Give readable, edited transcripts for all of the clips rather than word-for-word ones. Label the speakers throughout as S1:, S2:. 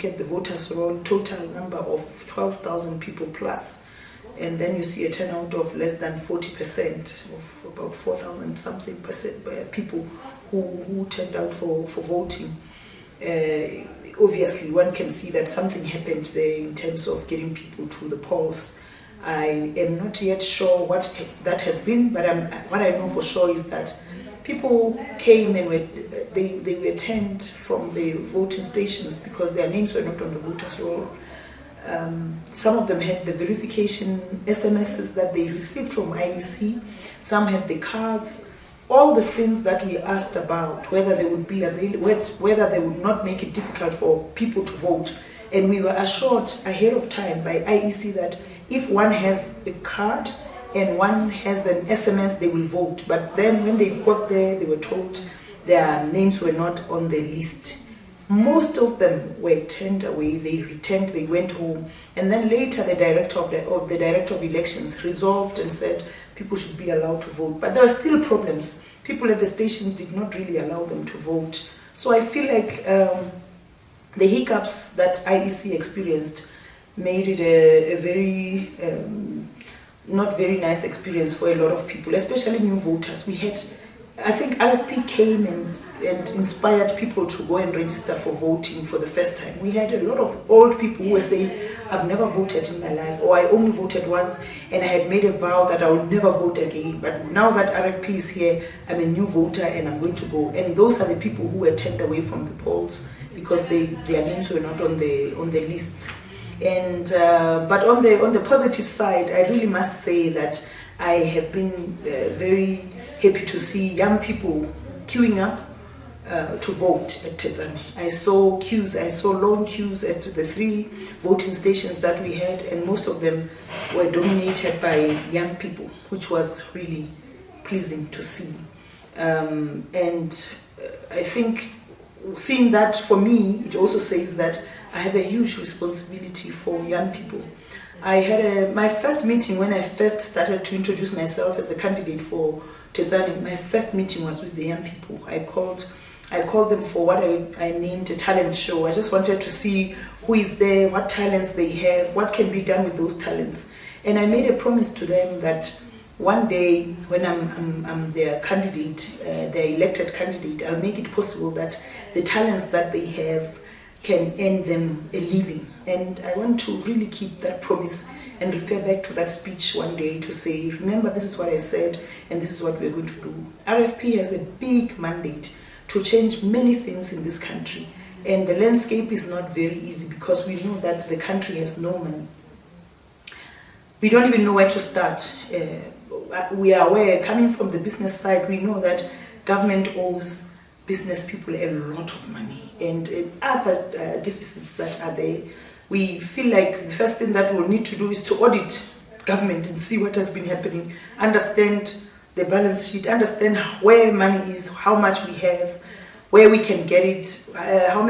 S1: look at the voters roll, total number of 12,000 people plus, and then you see a turnout of less than 40%, of about 4,000 something percent people who turned out for voting. Obviously, one can see that something happened there in terms of getting people to the polls. I am not yet sure what that has been, but what I know for sure is that people came and they were turned from the voting stations because their names were not on the voters' roll. Some of them had the verification SMSs that they received from IEC. Some had the cards. All the things that we asked about, whether they would be available, whether they would not make it difficult for people to vote. And we were assured ahead of time by IEC that if one has a card and one has an SMS, they will vote. But then when they got there, they were told their names were not on the list. Most of them were turned away. They returned. They went home, and then later the director of elections resolved and said people should be allowed to vote. But there were still problems. People at the stations did not really allow them to vote. So I feel like the hiccups that IEC experienced made it a very not very nice experience for a lot of people, especially new voters. I think RFP came and inspired people to go and register for voting for the first time. We had a lot of old people who were saying, I've never voted in my life, or I only voted once and I had made a vow that I will never vote again. But now that RFP is here, I'm a new voter and I'm going to go. And those are the people who were turned away from the polls because their names were not on the lists. And but on the positive side, I really must say that I have been very happy to see young people queuing up to vote at Thetsane. I saw long queues at the 3 voting stations that we had, and most of them were dominated by young people, which was really pleasing to see. And I think seeing that, for me, it also says that I have a huge responsibility for young people. I had my first meeting when I first started to introduce myself as a candidate for Thetsane. My first meeting was with the young people. I called them for what I named a talent show. I just wanted to see who is there, what talents they have, what can be done with those talents. And I made a promise to them that one day when I'm their candidate, their elected candidate, I'll make it possible that the talents that they have can earn them a living. And I want to really keep that promise and refer back to that speech one day to say, remember, this is what I said and this is what we're going to do. RFP has a big mandate to change many things in this country, and the landscape is not very easy because we know that the country has no money. We don't even know where to start. We are aware, coming from the business side, we know that government owes business people a lot of money and other deficits that are there. We feel like the first thing that we'll need to do is to audit government and see what has been happening, understand the balance sheet, understand where money is, how much we have, where we can get it, how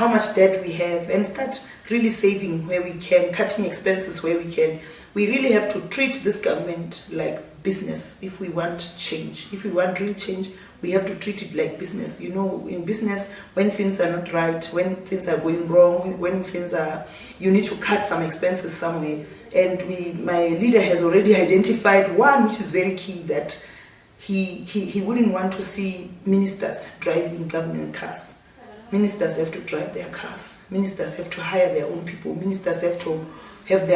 S1: much debt we have, and start really saving where we can, cutting expenses where we can. We really have to treat this government like business if we want change. If we want real change, we have to treat it like business. You know, in business, when things are not right, when things are going wrong, when things are, you need to cut some expenses somewhere. And my leader has already identified one, which is very key, that he wouldn't want to see ministers driving government cars. Ministers have to drive their cars. Ministers have to hire their own people. Ministers have to have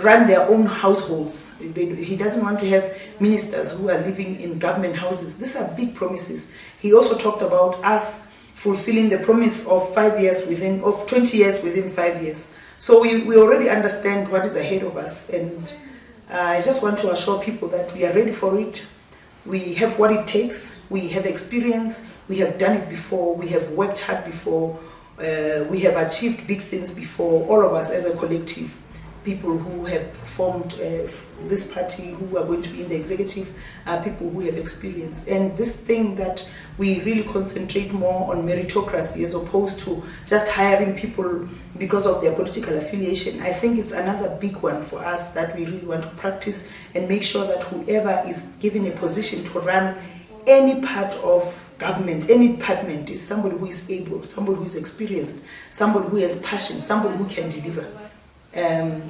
S1: run their own households. He doesn't want to have ministers who are living in government houses. These are big promises. He also talked about us fulfilling the promise of 20 years within 5 years. So we already understand what is ahead of us, and I just want to assure people that we are ready for it. We have what it takes. We have experience. We have done it before. We have worked hard before. We have achieved big things before. All of us as a collective, people who have formed this party, who are going to be in the executive, are people who have experience. And this thing that we really concentrate more on meritocracy as opposed to just hiring people because of their political affiliation, I think it's another big one for us that we really want to practice and make sure that whoever is given a position to run any part of government, any department, is somebody who is able, somebody who is experienced, somebody who has passion, somebody who can deliver.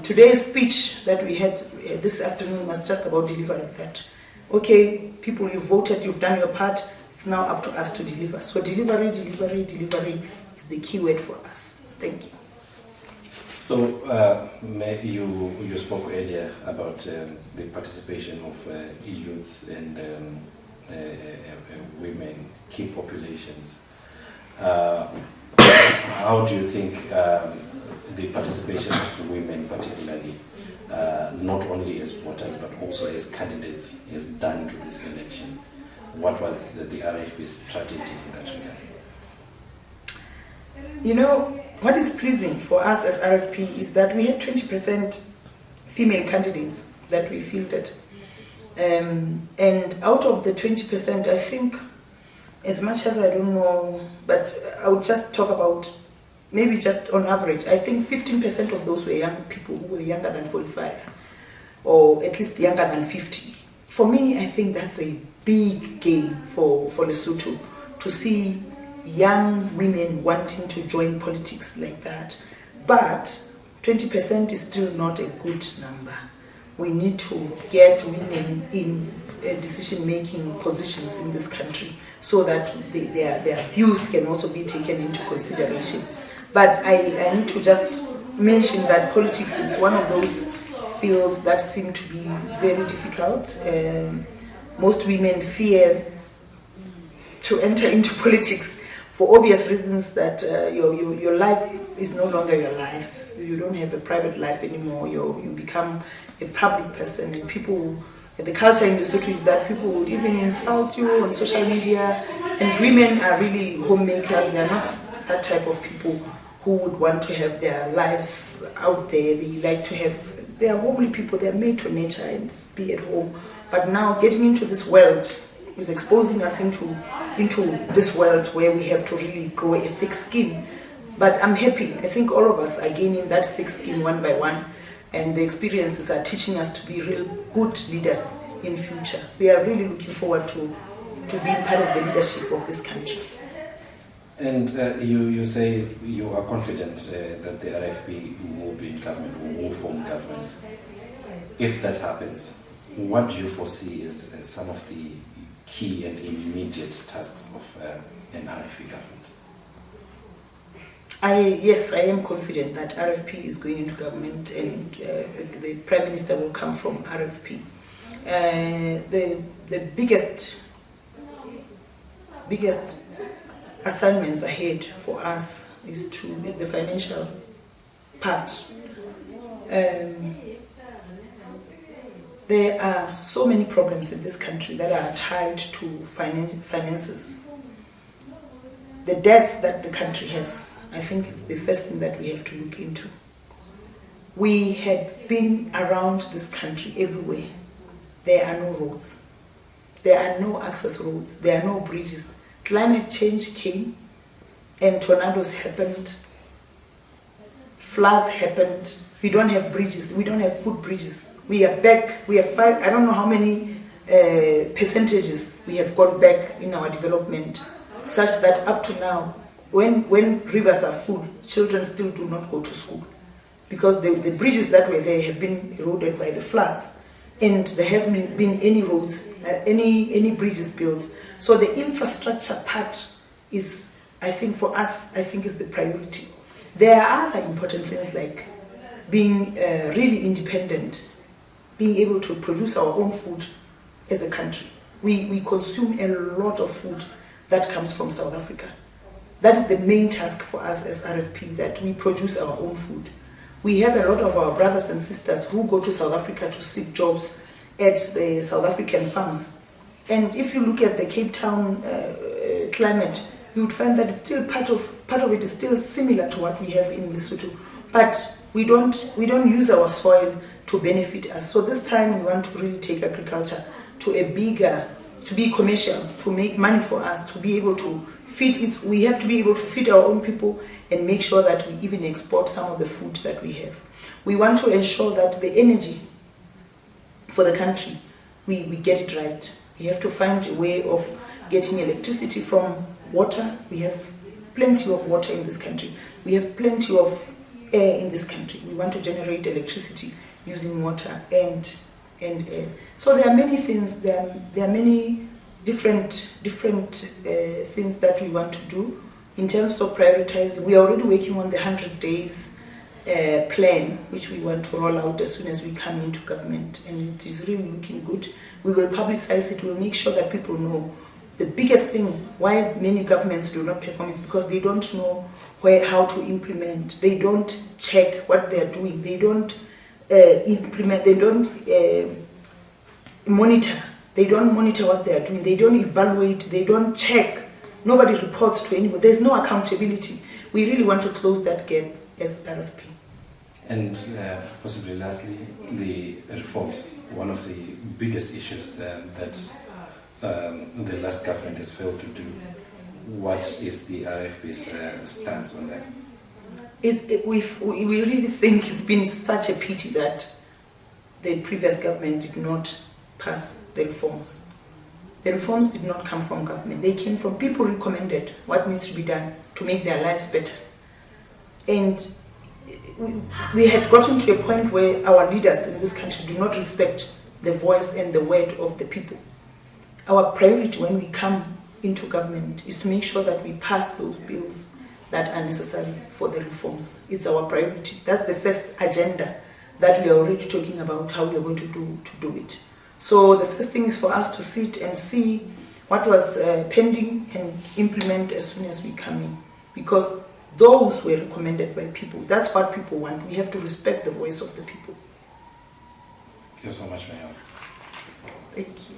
S1: Today's speech that we had this afternoon was just about delivering that. Okay, people, you voted, you've done your part, it's now up to us to deliver. So delivery is the key word for us. Thank you.
S2: So you spoke earlier about the participation of youths and women, key populations. How do you think the participation of women particularly, not only as voters but also as candidates, is done to this election? What was the RFP's strategy in that regard?
S1: You know, what is pleasing for us as RFP is that we had 20% female candidates that we fielded. And out of the 20%, I think, as much as I don't know, but I would just talk about, maybe just on average, I think 15% of those were young people who were younger than 45, or at least younger than 50. For me, I think that's a big gain for Lesotho, to see young women wanting to join politics like that. But 20% is still not a good number. We need to get women in decision-making positions in this country so that their views can also be taken into consideration. But I need to just mention that politics is one of those fields that seem to be very difficult. Most women fear to enter into politics for obvious reasons, that your life is no longer your life. You don't have a private life anymore. You become a public person, and people, the culture in Lesotho is that people would even insult you on social media, and women are really homemakers. They are not that type of people who would want to have their lives out there. They like to have, they are homely people, they are made to nature and be at home. But now getting into this world is exposing us into this world where we have to really grow a thick skin. But I'm happy. I think all of us are gaining that thick skin one by one, and the experiences are teaching us to be real good leaders in future. We are really looking forward to being part of the leadership of this country.
S2: And you say you are confident that the RFP will be in government, or will form government. If that happens, what do you foresee as some of the key and immediate tasks of an RFP government?
S1: Yes, I am confident that RFP is going into government, and the Prime Minister will come from RFP. The biggest assignments ahead for us is the financial part. There are so many problems in this country that are tied to finances. The debts that the country has, I think it's the first thing that we have to look into. We had been around this country everywhere. There are no roads. There are no access roads. There are no bridges. Climate change came and tornadoes happened. Floods happened. We don't have bridges. We don't have footbridges. We are back. We have five, I don't know how many percentages we have gone back in our development, such that up to now, when rivers are full, children still do not go to school, because the bridges that were there have been eroded by the floods, and there hasn't been any roads, any bridges built. So the infrastructure part is, I think for us, I think is the priority. There are other important things like being really independent, being able to produce our own food as a country. We consume a lot of food that comes from South Africa. That is the main task for us as RFP, that we produce our own food. We have a lot of our brothers and sisters who go to South Africa to seek jobs at the South African farms. And if you look at the Cape Town climate, you would find that still part of it is still similar to what we have in Lesotho. But we don't use our soil to benefit us. So this time we want to really take agriculture to a bigger, to be commercial, to make money for us, to be able to feed it. We have to be able to feed our own people and make sure that we even export some of the food that we have. We want to ensure that the energy for the country, we get it right. We have to find a way of getting electricity from water. We have plenty of water in this country. We have plenty of air in this country. We want to generate electricity using water and air. So there are many things, there are many different things that we want to do. In terms of prioritizing, we are already working on the 100 days plan, which we want to roll out as soon as we come into government, and it is really looking good. We will publicize it. We'll make sure that people know. The biggest thing why many governments do not perform is because they don't know how to implement. They don't check what they are doing. They don't implement. They don't monitor. They don't monitor what they are doing. They don't evaluate. They don't check. Nobody reports to anybody. There's no accountability. We really want to close that gap as RFP.
S2: And possibly lastly, the reforms. One of the biggest issues that the last government has failed to do. What is the RFP's stance on that?
S1: We really think it's been such a pity that the previous government did not pass the reforms. The reforms did not come from government. They came from people recommended what needs to be done to make their lives better. And we had gotten to a point where our leaders in this country do not respect the voice and the word of the people. Our priority when we come into government is to make sure that we pass those bills that are necessary for the reforms. It's our priority. That's the first agenda that we are already talking about, how we are going to do it. So the first thing is for us to sit and see what was pending and implement as soon as we come in. Because those were recommended by people. That's what people want. We have to respect the voice of the people.
S2: Thank you so much, Mayor.
S1: Thank you.